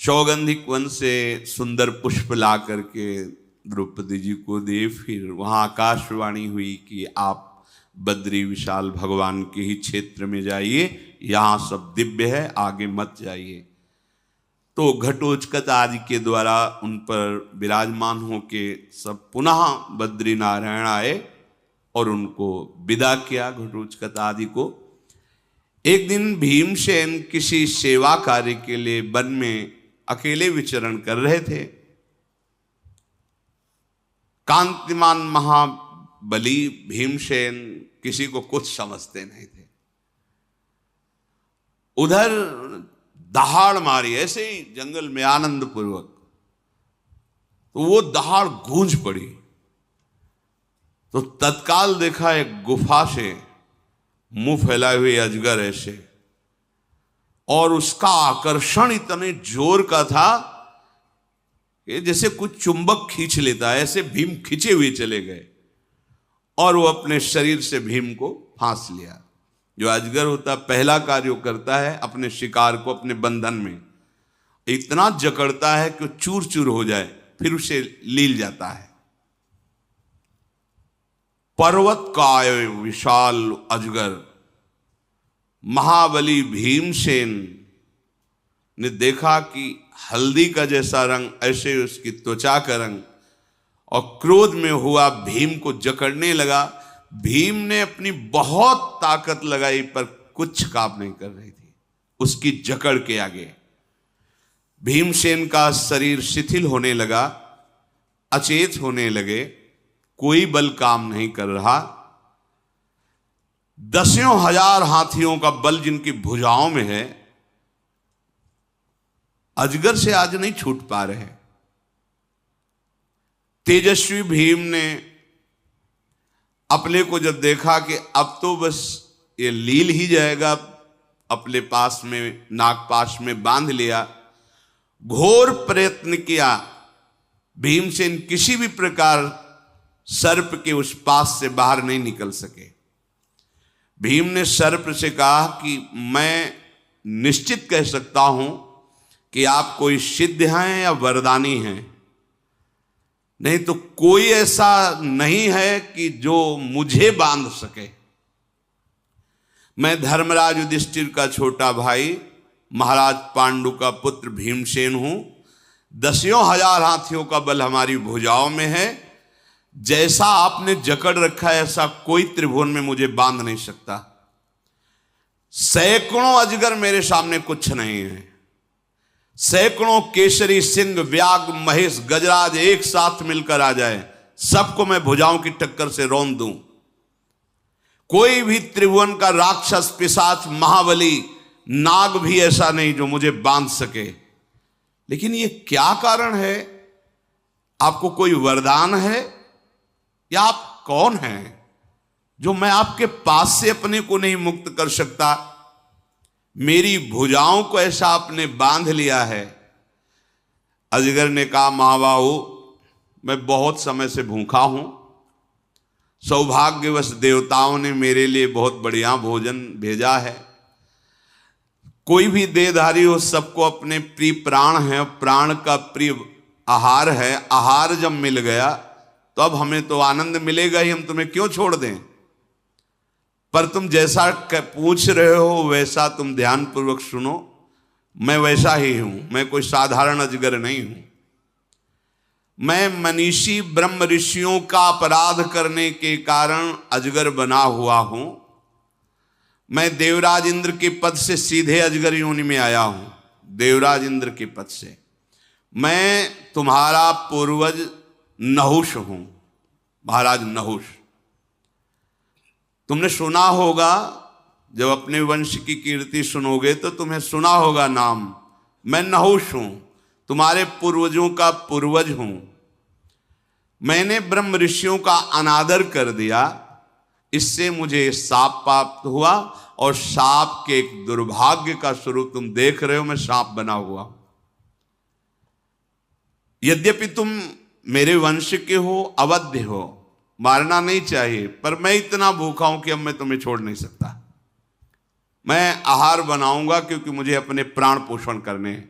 सौगंधिक one से सुंदर पुष्प ला करके द्रौपदी जी को दे। फिर वहाँ आकाशवाणी हुई कि आप बद्री विशाल भगवान के ही क्षेत्र में जाइए, यहाँ सब दिव्य है, आगे मत जाइए। तो घटोत्कच आदि के द्वारा उन पर विराजमान होके सब पुनः बद्री नारायण आए और उनको विदा किया घटोत्कच आदि को। एक दिन भीमसेन किसी सेवा कार्य के लिए वन में अकेले विचरण कर रहे थे। कांतिमान महाबली भीमसेन किसी को कुछ समझते नहीं थे। उधर दहाड़ मारी ऐसे ही जंगल में आनंद पूर्वक, तो वो दहाड़ गूंज पड़ी। तो तत्काल देखा एक गुफा से मुंह फैलाए हुए अजगर ऐसे, और उसका आकर्षण इतने जोर का था कि जैसे कुछ चुंबक खींच लेता है, ऐसे भीम खींचे हुए चले गए और वो अपने शरीर से भीम को फांस लिया। जो अजगर होता पहला कार्य करता है अपने शिकार को अपने बंधन में इतना जकड़ता है कि चूर चूर हो जाए, फिर उसे लील जाता है। पर्वत काय विशाल अजगर महाबली भीमसेन ने देखा कि हल्दी का जैसा रंग, ऐसे उसकी त्वचा का रंग, और क्रोध में हुआ भीम को जकड़ने लगा। भीम ने अपनी बहुत ताकत लगाई पर कुछ काम नहीं कर रही थी उसकी जकड़ के आगे। भीमसेन का शरीर शिथिल होने लगा, अचेत होने लगे, कोई बल काम नहीं कर रहा। दसियों हजार हाथियों का बल जिनकी भुजाओं में है, अजगर से आज नहीं छूट पा रहे। तेजस्वी भीम ने अपने को जब देखा कि अब तो बस ये लील ही जाएगा, अपने पास में नागपाश में बांध लिया। घोर प्रयत्न किया, भीमसेन किसी भी प्रकार सर्प के उस पास से बाहर नहीं निकल सके। भीम ने सर्प से कहा कि मैं निश्चित कह सकता हूं कि आप कोई सिद्ध हैं या वरदानी हैं, नहीं तो कोई ऐसा नहीं है कि जो मुझे बांध सके। मैं धर्मराज युधिष्ठिर का छोटा भाई, महाराज पांडु का पुत्र भीमसेन हूं। दसियों हजार हाथियों का बल हमारी भुजाओं में है। जैसा आपने जकड़ रखा है ऐसा कोई त्रिभुवन में मुझे बांध नहीं सकता। सैकड़ों अजगर मेरे सामने कुछ नहीं है। सैकड़ों केसरी, सिंह, व्याघ्र, महेश, गजराज एक साथ मिलकर आ जाए, सबको मैं भुजाओं की टक्कर से रौंद दूं। कोई भी त्रिभुवन का राक्षस, पिशाच, महाबली, नाग भी ऐसा नहीं जो मुझे बांध सके। लेकिन ये क्या कारण है? आपको कोई वरदान है या आप कौन हैं जो मैं आपके पास से अपने को नहीं मुक्त कर सकता? मेरी भुजाओं को ऐसा आपने बांध लिया है। अजगर ने कहा, महाबाहु, मैं बहुत समय से भूखा हूं। सौभाग्यवश देवताओं ने मेरे लिए बहुत बढ़िया भोजन भेजा है। कोई भी देहधारी हो, सबको अपने प्रिय प्राण है, प्राण का प्रिय आहार है। आहार जब मिल गया तो अब हमें तो आनंद मिलेगा ही, हम तुम्हें क्यों छोड़ दें? पर तुम जैसा पूछ रहे हो वैसा तुम ध्यान पूर्वक सुनो। मैं वैसा ही हूं, मैं कोई साधारण अजगर नहीं हूं। मैं मनीषी ब्रह्म ऋषियों का अपराध करने के कारण अजगर बना हुआ हूं। मैं देवराज इंद्र के पद से सीधे अजगर योनि में आया हूं, देवराज इंद्र के पद से। मैं तुम्हारा पूर्वज नहुष हूं, महाराज नहुष। तुमने सुना होगा, जब अपने वंश की कीर्ति सुनोगे तो तुम्हें सुना होगा नाम। मैं नहुष हूं, तुम्हारे पूर्वजों का पूर्वज हूं। मैंने ब्रह्म ऋषियों का अनादर कर दिया, इससे मुझे शाप प्राप्त हुआ, और शाप के एक दुर्भाग्य का स्वरूप तुम देख रहे हो, मैं सांप बना हुआ। यद्यपि तुम मेरे वंश के हो, अवध्य हो, मारना नहीं चाहिए, पर मैं इतना भूखा हूं कि अब मैं तुम्हें छोड़ नहीं सकता। मैं आहार बनाऊंगा क्योंकि मुझे अपने प्राण पोषण करने हैं।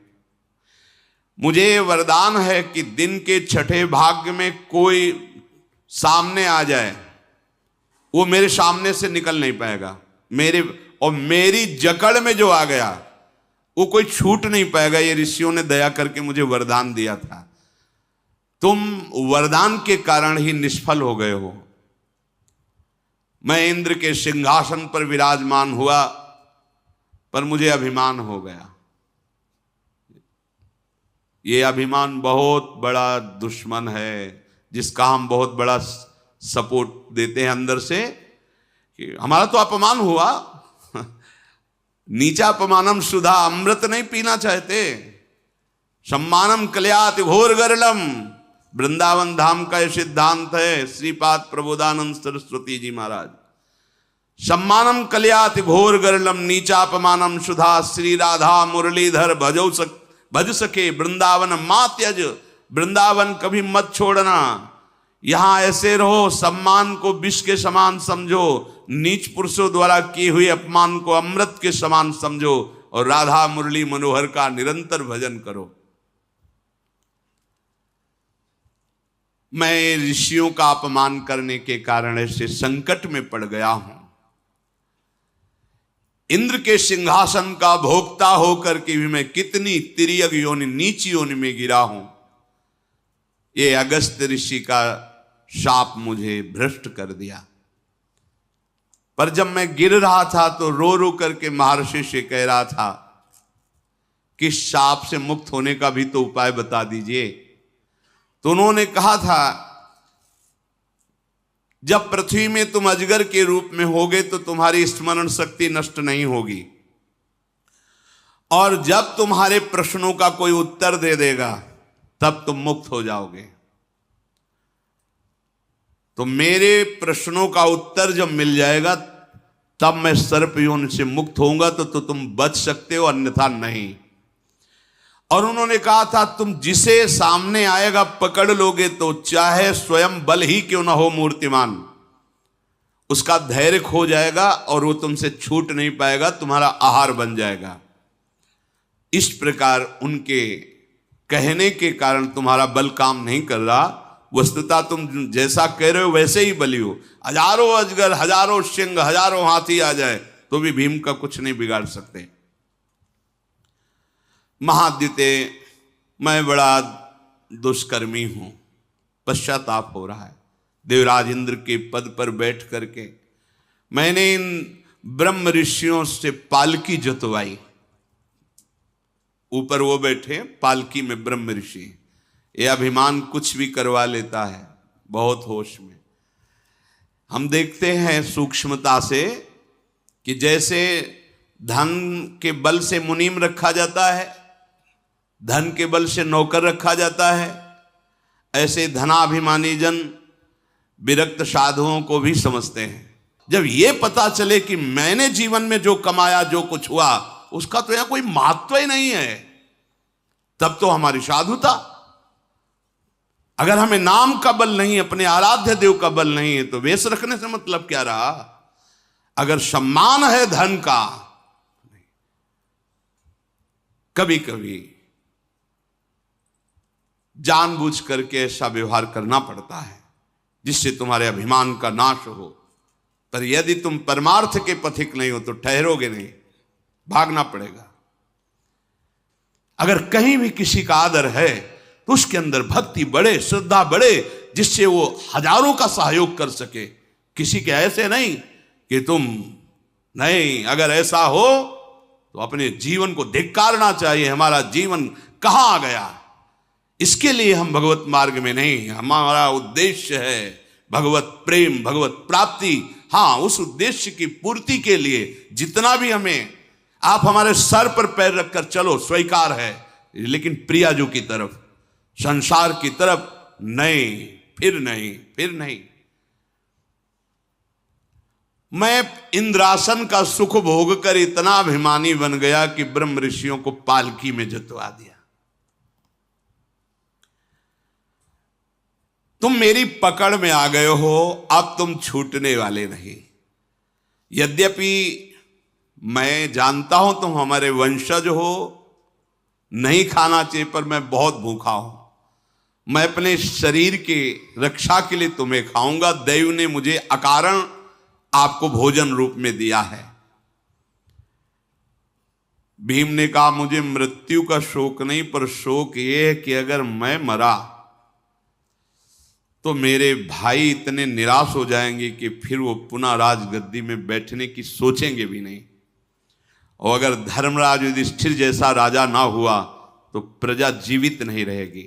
मुझे वरदान है कि दिन के छठे भाग में कोई सामने आ जाए, वो मेरे सामने से निकल नहीं पाएगा। मेरी जकड़ में जो आ गया वो कोई छूट नहीं पाएगा। ये ऋषियों ने दया करके मुझे वरदान दिया था। तुम वरदान के कारण ही निष्फल हो गए हो। मैं इंद्र के सिंहासन पर विराजमान हुआ, पर मुझे अभिमान हो गया। ये अभिमान बहुत बड़ा दुश्मन है, जिसका हम बहुत बड़ा सपोर्ट देते हैं अंदर से कि हमारा तो अपमान हुआ। नीचा अपमानम सुधा, अमृत नहीं पीना चाहते। सम्मानम कल्याति घोर गरलम, वृंदावन धाम का यह सिद्धांत है श्रीपाद प्रबोधानंद सरस्वती जी महाराज। सम्मानम कल्याति घोर गरलम, नीचा अपमानम सुधा, श्री राधा मुरलीधर भज सके वृंदावन मां त्यज, वृंदावन कभी मत छोड़ना। यहां ऐसे रहो, सम्मान को विष के समान समझो, नीच पुरुषों द्वारा किए हुए अपमान को अमृत के समान समझो, और राधा मुरली मनोहर का निरंतर भजन करो। मैं ऋषियों का अपमान करने के कारण ऐसे संकट में पड़ गया हूं। इंद्र के सिंहासन का भोक्ता होकर के भी मैं कितनी तिर्यक योनि, नीच योनि में गिरा हूं। ये अगस्त ऋषि का शाप मुझे भ्रष्ट कर दिया। पर जब मैं गिर रहा था तो रो रो करके महर्षि से कह रहा था कि शाप से मुक्त होने का भी तो उपाय बता दीजिए। तो उन्होंने कहा था, जब पृथ्वी में तुम अजगर के रूप में होगे तो तुम्हारी स्मरण शक्ति नष्ट नहीं होगी, और जब तुम्हारे प्रश्नों का कोई उत्तर दे देगा तब तुम मुक्त हो जाओगे। तो मेरे प्रश्नों का उत्तर जब मिल जाएगा तब मैं सर्प योनि से मुक्त होऊंगा, तो तुम बच सकते हो, अन्यथा नहीं। और उन्होंने कहा था, तुम जिसे सामने आएगा पकड़ लोगे तो चाहे स्वयं बल ही क्यों ना हो मूर्तिमान, उसका धैर्य खो जाएगा और वो तुमसे छूट नहीं पाएगा, तुम्हारा आहार बन जाएगा। इस प्रकार उनके कहने के कारण तुम्हारा बल काम नहीं कर रहा। वस्तुतः तुम जैसा कह रहे हो वैसे ही बली हो। हजारों अजगर, हजारों सिंह, हजारों हाथी आ जाए तो भी भीम का कुछ नहीं बिगाड़ सकते। महाद्युते, मैं बड़ा दुष्कर्मी हूं, पश्चाताप हो रहा है। देवराज इंद्र के पद पर बैठ करके मैंने इन ब्रह्म ऋषियों से पालकी जुतवाई। ऊपर वो बैठे, पालकी में ब्रह्म ऋषि। ये अभिमान कुछ भी करवा लेता है, बहुत होश में। हम देखते हैं सूक्ष्मता से कि जैसे धन के बल से मुनीम रखा जाता है, धन के बल से नौकर रखा जाता है, ऐसे धनाभिमानी जन विरक्त साधुओं को भी समझते हैं। जब ये पता चले कि मैंने जीवन में जो कमाया, जो कुछ हुआ, उसका तो यहां कोई महत्व ही नहीं है, तब तो हमारी साधुता। अगर हमें नाम का बल नहीं, अपने आराध्य देव का बल नहीं है, तो वेश रखने से मतलब क्या रहा। अगर सम्मान है धन का, कभी कभी जानबूझ करके ऐसा व्यवहार करना पड़ता है जिससे तुम्हारे अभिमान का नाश हो। पर यदि तुम परमार्थ के पथिक नहीं हो तो ठहरोगे नहीं, भागना पड़ेगा। अगर कहीं भी किसी का आदर है तो उसके अंदर भक्ति बढ़े, श्रद्धा बढ़े, जिससे वो हजारों का सहयोग कर सके। किसी के ऐसे नहीं कि तुम नहीं। अगर ऐसा हो तो अपने जीवन को धिक्कारना चाहिए। हमारा जीवन कहां आ गया, इसके लिए हम भगवत मार्ग में नहीं। हमारा उद्देश्य है भगवत प्रेम, भगवत प्राप्ति। हाँ, उस उद्देश्य की पूर्ति के लिए जितना भी हमें, आप हमारे सर पर पैर रखकर चलो, स्वीकार है, लेकिन प्रियाजू की तरफ, संसार की तरफ नहीं, फिर नहीं, फिर नहीं। मैं इंद्रासन का सुख भोग कर इतना अभिमानी बन गया कि ब्रह्म ऋषियों को पालकी में जतवा दिया। तुम मेरी पकड़ में आ गए हो, अब तुम छूटने वाले नहीं। यद्यपि मैं जानता हूं तुम हमारे वंशज हो, नहीं खाना चाहिए, पर मैं बहुत भूखा हूं, मैं अपने शरीर के रक्षा के लिए तुम्हें खाऊंगा, दैव ने मुझे अकारण आपको भोजन रूप में दिया है। भीम ने कहा, मुझे मृत्यु का शोक नहीं, पर शोक यह है कि अगर मैं मरा तो मेरे भाई इतने निराश हो जाएंगे कि फिर वो पुनः राजगद्दी में बैठने की सोचेंगे भी नहीं, और अगर धर्मराज युधिष्ठिर जैसा राजा ना हुआ तो प्रजा जीवित नहीं रहेगी।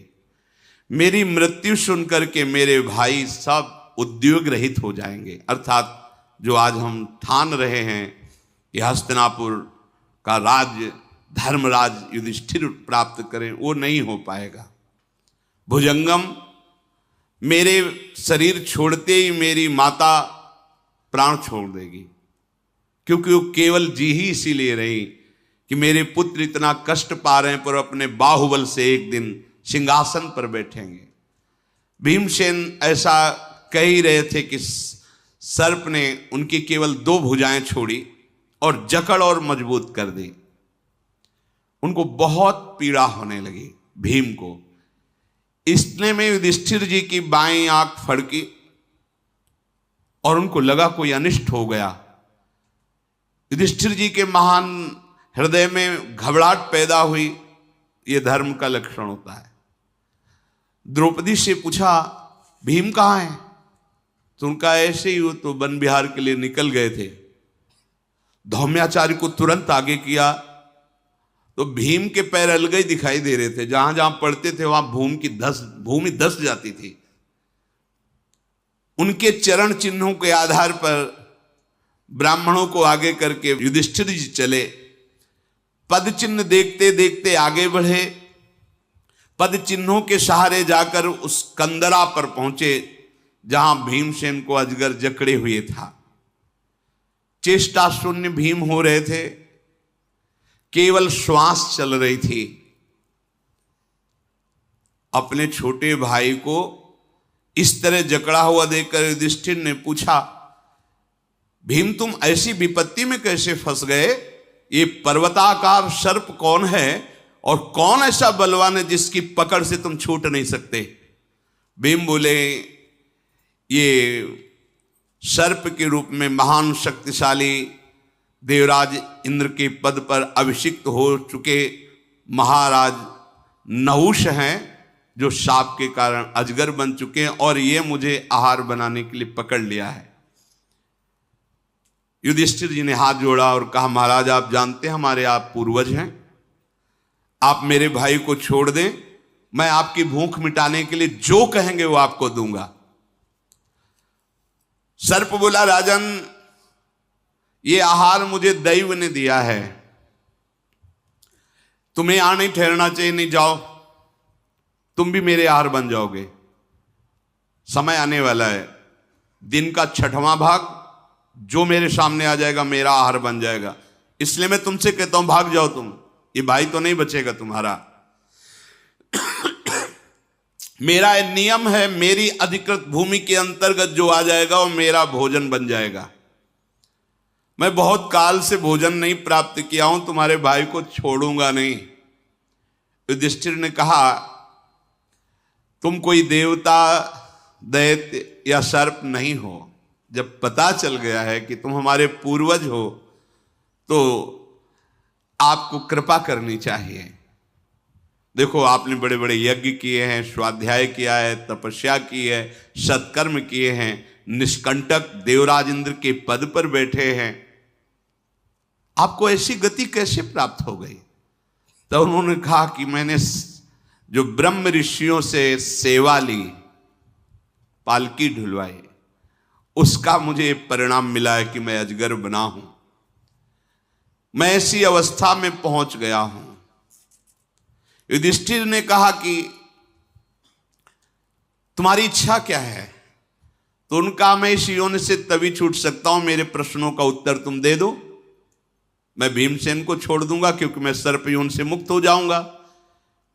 मेरी मृत्यु सुनकर के मेरे भाई सब उद्योग रहित हो जाएंगे, अर्थात जो आज हम ठान रहे हैं कि हस्तिनापुर का राज्य धर्मराज युधिष्ठिर प्राप्त करें, वो नहीं हो पाएगा। भुजंगम, मेरे शरीर छोड़ते ही मेरी माता प्राण छोड़ देगी, क्योंकि वो केवल जी ही इसीलिए रही कि मेरे पुत्र इतना कष्ट पा रहे हैं, पर अपने बाहुबल से एक दिन सिंहासन पर बैठेंगे। भीमसेन ऐसा कह ही रहे थे कि सर्प ने उनकी केवल 2 भुजाएं छोड़ी और जकड़ और मजबूत कर दी। उनको बहुत पीड़ा होने लगी भीम को। इतने में युधिष्ठिर जी की बाईं आंख फड़की और उनको लगा कोई अनिष्ट हो गया। युधिष्ठिर जी के महान हृदय में घबराहट पैदा हुई। यह धर्म का लक्षण होता है। द्रौपदी से पूछा, भीम कहाँ है? तो उनका ऐसे ही, वो तो वन विहार के लिए निकल गए थे। धौम्याचार्य को तुरंत आगे किया तो भीम के पैर अलग ही दिखाई दे रहे थे। जहां जहां पड़ते थे वहां भूमि धस जाती थी। उनके चरण चिन्हों के आधार पर ब्राह्मणों को आगे करके युधिष्ठिर जी चले। पद चिन्ह देखते देखते आगे बढ़े। पद चिन्हों के सहारे जाकर उस कंदरा पर पहुंचे जहां भीमसेन को अजगर जकड़े हुए था। चेष्टा शून्य भीम हो रहे थे, केवल श्वास चल रही थी। अपने छोटे भाई को इस तरह जकड़ा हुआ देखकर युधिष्ठिर ने पूछा, भीम तुम ऐसी विपत्ति में कैसे फंस गए? ये पर्वताकार सर्प कौन है और कौन ऐसा बलवान है जिसकी पकड़ से तुम छूट नहीं सकते? भीम बोले, ये सर्प के रूप में महान शक्तिशाली देवराज इंद्र के पद पर अभिषिक्त हो चुके महाराज नहुष हैं, जो शाप के कारण अजगर बन चुके हैं और ये मुझे आहार बनाने के लिए पकड़ लिया है। युधिष्ठिर जी ने हाथ जोड़ा और कहा, महाराज आप जानते हैं हमारे आप पूर्वज हैं, आप मेरे भाई को छोड़ दें, मैं आपकी भूख मिटाने के लिए जो कहेंगे वो आपको दूंगा। सर्प बोला, राजन ये आहार मुझे दैव ने दिया है, तुम्हें यहां नहीं ठहरना चाहिए, नहीं जाओ, तुम भी मेरे आहार बन जाओगे। समय आने वाला है, दिन का 6वां भाग जो मेरे सामने आ जाएगा मेरा आहार बन जाएगा। इसलिए मैं तुमसे कहता हूं भाग जाओ तुम, ये भाई तो नहीं बचेगा तुम्हारा। मेरा नियम है, मेरी अधिकृत भूमि के अंतर्गत जो आ जाएगा वो मेरा भोजन बन जाएगा। मैं बहुत काल से भोजन नहीं प्राप्त किया हूं, तुम्हारे भाई को छोड़ूंगा नहीं। युधिष्ठिर ने कहा, तुम कोई देवता, दैत्य या सर्प नहीं हो। जब पता चल गया है कि तुम हमारे पूर्वज हो तो आपको कृपा करनी चाहिए। देखो आपने बड़े बड़े यज्ञ किए हैं, स्वाध्याय किया है, तपस्या की है, सत्कर्म किए हैं, निष्कंटक देवराज इंद्र के पद पर बैठे हैं, आपको ऐसी गति कैसे प्राप्त हो गई? तो उन्होंने कहा कि मैंने जो ब्रह्म ऋषियों से सेवा ली, पालकी ढुलवाई, उसका मुझे परिणाम मिला है कि मैं अजगर बना हूं। मैं ऐसी अवस्था में पहुंच गया हूं। युधिष्ठिर ने कहा कि तुम्हारी इच्छा क्या है? तो उनका, मैं इस योनि से तभी छूट सकता हूं, मेरे प्रश्नों का उत्तर तुम दे दो, मैं भीमसेन को छोड़ दूंगा क्योंकि मैं सर्प योनि से मुक्त हो जाऊंगा।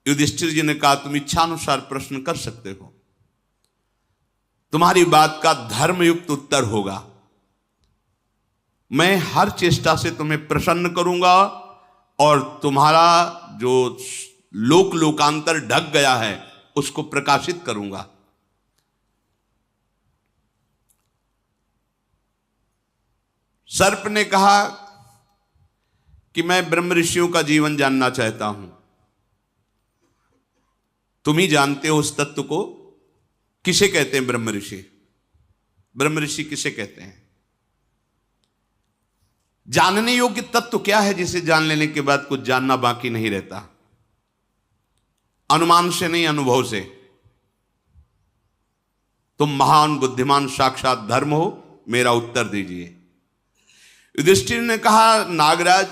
युधिष्ठिर जी ने कहा, तुम इच्छानुसार प्रश्न कर सकते हो, तुम्हारी बात का धर्मयुक्त उत्तर होगा। मैं हर चेष्टा से तुम्हें प्रसन्न करूंगा और तुम्हारा जो लोक लोकांतर ढक गया है उसको प्रकाशित करूंगा। सर्प ने कहा कि मैं ब्रह्म ऋषियों का जीवन जानना चाहता हूं, तुम ही जानते हो उस तत्व को। किसे कहते हैं ब्रह्म ऋषि? ब्रह्म ऋषि किसे कहते हैं? जानने योग्य तत्व क्या है जिसे जान लेने के बाद कुछ जानना बाकी नहीं रहता? अनुमान से नहीं, अनुभव से। तुम महान बुद्धिमान साक्षात धर्म हो, मेरा उत्तर दीजिए। युधिष्ठिर ने कहा, नागराज,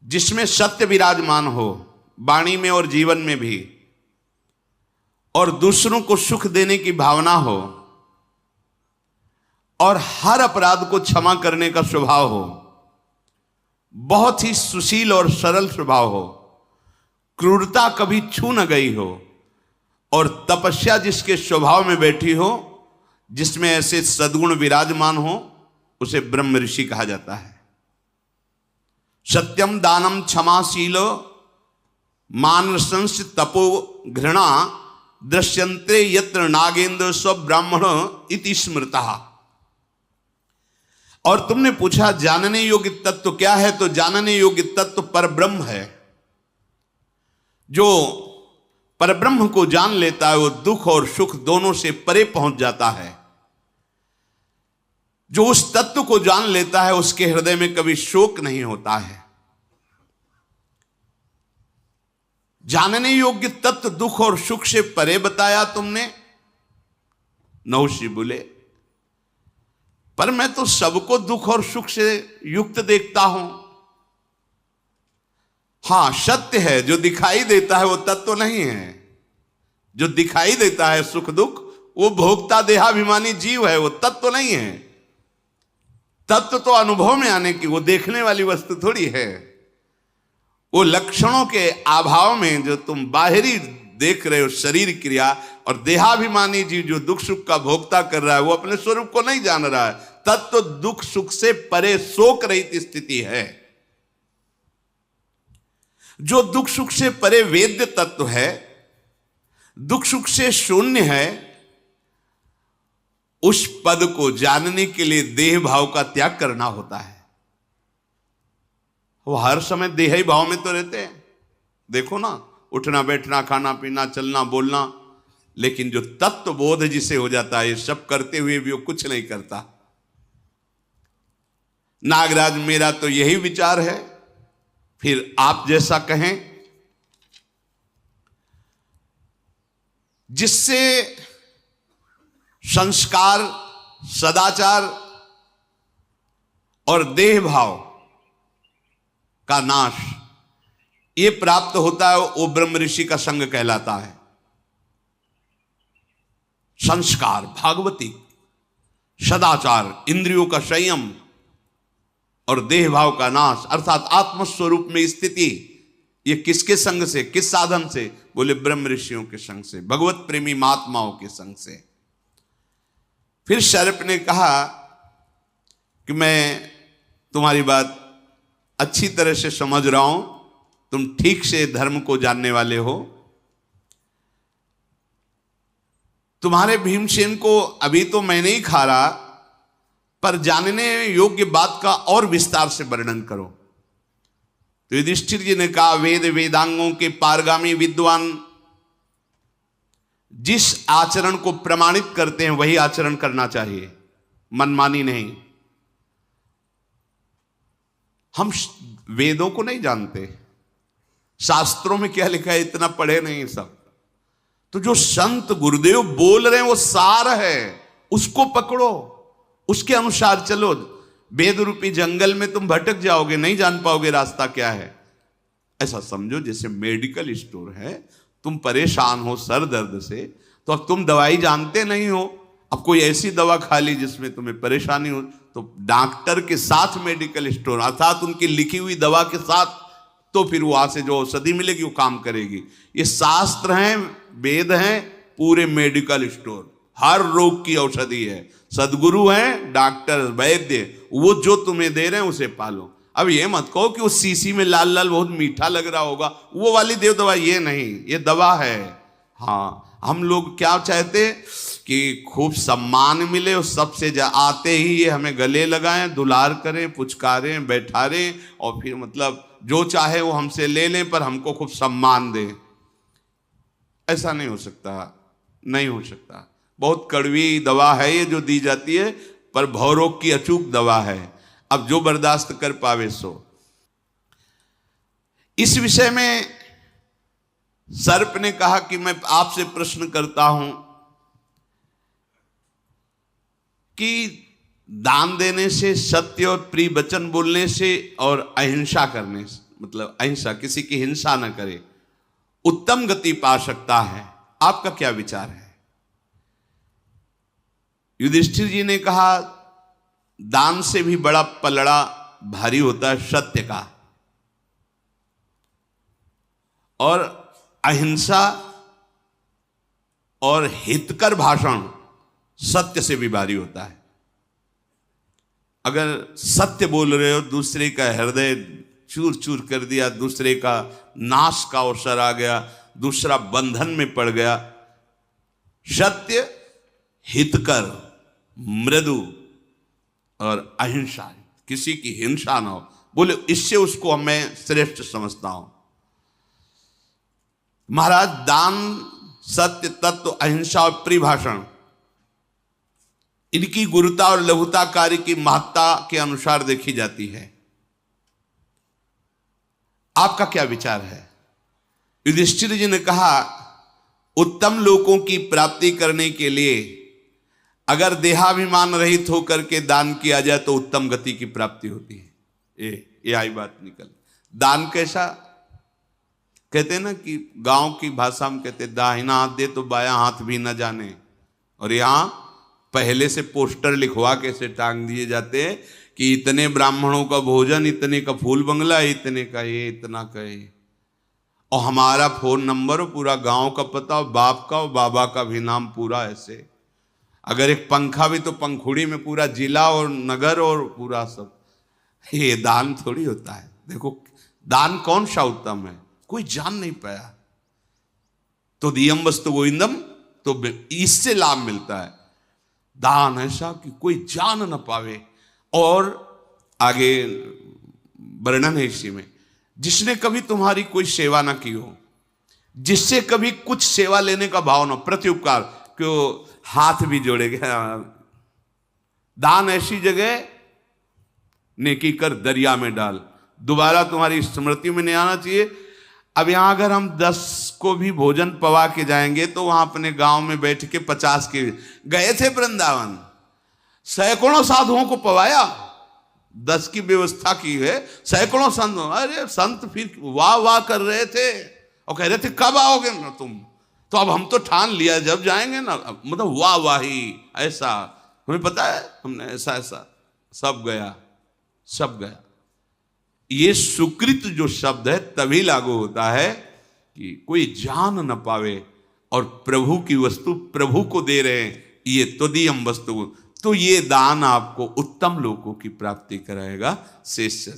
जिसमें सत्य विराजमान हो, वाणी में और जीवन में भी, और दूसरों को सुख देने की भावना हो, और हर अपराध को क्षमा करने का स्वभाव हो, बहुत ही सुशील और सरल स्वभाव हो, क्रूरता कभी छू न गई हो, और तपस्या जिसके स्वभाव में बैठी हो, जिसमें ऐसे सद्गुण विराजमान हो, उसे ब्रह्म ऋषि कहा जाता है। सत्यम दानम क्षमाशीलो मानसंस तपो घृणा दृश्यन्ते यत्र नागेंद्र स्वब्राह्मण इति स्मृता। और तुमने पूछा जानने योग्य तत्व क्या है, तो जानने योग्य तत्व परब्रह्म है। जो परब्रह्म को जान लेता है वो दुख और सुख दोनों से परे पहुंच जाता है। जो उस तत्व को जान लेता है उसके हृदय में कभी शोक नहीं होता है। जानने योग्य तत्व दुख और सुख से परे बताया तुमने। नहुषी बोले, पर मैं तो सबको दुख और सुख से युक्त देखता हूं। हां, सत्य है, जो दिखाई देता है वो तत्व नहीं है। जो दिखाई देता है सुख दुख, वो भोक्ता देहाभिमानी जीव है, वो तत्व नहीं है। तत्व तो अनुभव में आने की, वो देखने वाली वस्तु थोड़ी है। वो लक्षणों के अभाव में जो तुम बाहरी देख रहे हो, शरीर क्रिया, और देहाभिमानी जीव जो दुख सुख का भोक्ता कर रहा है वो अपने स्वरूप को नहीं जान रहा है। तत्व दुख सुख से परे शोक रहित स्थिति है। जो दुख सुख से परे वेद्य तत्व है, दुख सुख से शून्य है, उस पद को जानने के लिए देह भाव का त्याग करना होता है। वो हर समय देह ही भाव में तो रहते हैं। देखो ना, उठना बैठना खाना पीना चलना बोलना, लेकिन जो तत्व बोध जिसे हो जाता है, ये सब करते हुए भी वो कुछ नहीं करता। नागराज, मेरा तो यही विचार है, फिर आप जैसा कहें। जिससे संस्कार, सदाचार और देह भाव का नाश ये प्राप्त होता है, वो ब्रह्म ऋषि का संग कहलाता है। संस्कार, भागवती, सदाचार, इंद्रियों का संयम और देह भाव का नाश अर्थात आत्मस्वरूप में स्थिति, ये किसके संग से, किस साधन से? बोले ब्रह्म ऋषियों के संग से, भगवत प्रेमी महात्माओं के संग से। फिर सर्प ने कहा कि मैं तुम्हारी बात अच्छी तरह से समझ रहा हूं, तुम ठीक से धर्म को जानने वाले हो। तुम्हारे भीमसेन को अभी तो मैं नहीं खा रहा, पर जानने योग्य बात का और विस्तार से वर्णन करो। तो युधिष्ठिर जी ने कहा, वेद वेदांगों के पारगामी विद्वान जिस आचरण को प्रमाणित करते हैं वही आचरण करना चाहिए, मनमानी नहीं। हम वेदों को नहीं जानते, शास्त्रों में क्या लिखा है इतना पढ़े नहीं सब। तो जो संत गुरुदेव बोल रहे हैं वो सार है, उसको पकड़ो, उसके अनुसार चलो। वेद रूपी जंगल में तुम भटक जाओगे, नहीं जान पाओगे रास्ता क्या है। ऐसा समझो जैसे मेडिकल स्टोर है, तुम परेशान हो सर दर्द से, तो अब तुम दवाई जानते नहीं हो, अब कोई ऐसी दवा खा ली जिसमें तुम्हें परेशानी हो, तो डॉक्टर के साथ मेडिकल स्टोर अर्थात उनकी लिखी हुई दवा के साथ, तो फिर वहां से जो औषधि मिलेगी वो काम करेगी। ये शास्त्र हैं, वेद हैं, पूरे मेडिकल स्टोर, हर रोग की औषधि है। सदगुरु हैं, डॉक्टर वैद्य, वो जो तुम्हें दे रहे हैं उसे पालो। अब ये मत कहो कि उस शीशी में लाल लाल बहुत मीठा लग रहा होगा, वो वाली देव दवा ये नहीं, ये दवा है। हाँ, हम लोग क्या चाहते कि खूब सम्मान मिले और सबसे आते ही ये हमें गले लगाएं, दुलार करें, पुचकारें, बैठारें और फिर मतलब जो चाहे वो हमसे ले लें पर हमको खूब सम्मान दें। ऐसा नहीं हो सकता, नहीं हो सकता। बहुत कड़वी दवा है ये जो दी जाती है, पर भवरोग की अचूक दवा है। अब जो बर्दाश्त कर पावे सो। इस विषय में सर्प ने कहा कि मैं आपसे प्रश्न करता हूं कि दान देने से, सत्य और प्रिय वचन बोलने से और अहिंसा करने से, मतलब अहिंसा, किसी की हिंसा न करे, उत्तम गति पा सकता है। आपका क्या विचार है? युधिष्ठिर जी ने कहा दान से भी बड़ा पलड़ा भारी होता है सत्य का, और अहिंसा और हितकर भाषण सत्य से भी भारी होता है। अगर सत्य बोल रहे हो, दूसरे का हृदय चूर चूर कर दिया, दूसरे का नाश का अवसर आ गया, दूसरा बंधन में पड़ गया। सत्य, हितकर, मृदु और अहिंसा, किसी की हिंसा ना हो, बोले इससे उसको मैं श्रेष्ठ समझता हूं। महाराज, दान, सत्य, तत्व, अहिंसा और प्रिय भाषण, इनकी गुरुता और लघुता कार्य की महत्ता के अनुसार देखी जाती है। आपका क्या विचार है? युधिष्ठिर जी ने कहा उत्तम लोकों की प्राप्ति करने के लिए अगर देहाभिमान रहित होकर के दान किया जाए तो उत्तम गति की प्राप्ति होती है। ये आई बात निकल। दान कैसा? कहते हैं ना कि गांव की भाषा में कहते दाहिना हाथ दे तो बायां हाथ भी न जाने, और यहां पहले से पोस्टर लिखवा के से टांग दिए जाते हैं कि इतने ब्राह्मणों का भोजन, इतने का फूल बंगला, इतने का ये, इतना का ये, और हमारा फोन नंबर और पूरा गांव का पता और बाप का और बाबा का भी नाम पूरा ऐसे। अगर एक पंखा भी तो पंखुड़ी में पूरा जिला और नगर और पूरा सब। ये दान थोड़ी होता है। देखो दान कौन सा उत्तम है, कोई जान नहीं पाया तो दियम वस्तु गोविंदम, तो इससे लाभ मिलता है। दान ऐसा कि कोई जान न पावे। और आगे वर्णन है इसी में, जिसने कभी तुम्हारी कोई सेवा ना की हो, जिससे कभी कुछ सेवा लेने का भाव ना, प्रत्युपकार, क्यों हाथ भी जोड़े गए। दान ऐसी जगह नेकी कर दरिया में डाल, दोबारा तुम्हारी स्मृति में नहीं आना चाहिए। अब यहां अगर हम 10 को भी भोजन पवा के जाएंगे तो वहां अपने गांव में बैठ के 50 के गए थे वृंदावन, सैकड़ों साधुओं को पवाया, 10 की व्यवस्था की है, सैकड़ों संत। अरे संत फिर वाह वाह कर रहे थे और कह रहे थे कब आओगे ना तुम, तो अब हम तो ठान लिया जब जाएंगे ना, मतलब वाह वाही ऐसा, हमें पता है हमने ऐसा ऐसा, सब गया सब गया। ये सुकृत जो शब्द है तभी लागू होता है कि कोई जान न पावे और प्रभु की वस्तु प्रभु को दे रहे हैं, ये तदीयम वस्तु, तो ये दान आपको उत्तम लोकों की प्राप्ति कराएगा। शेष चर्चा।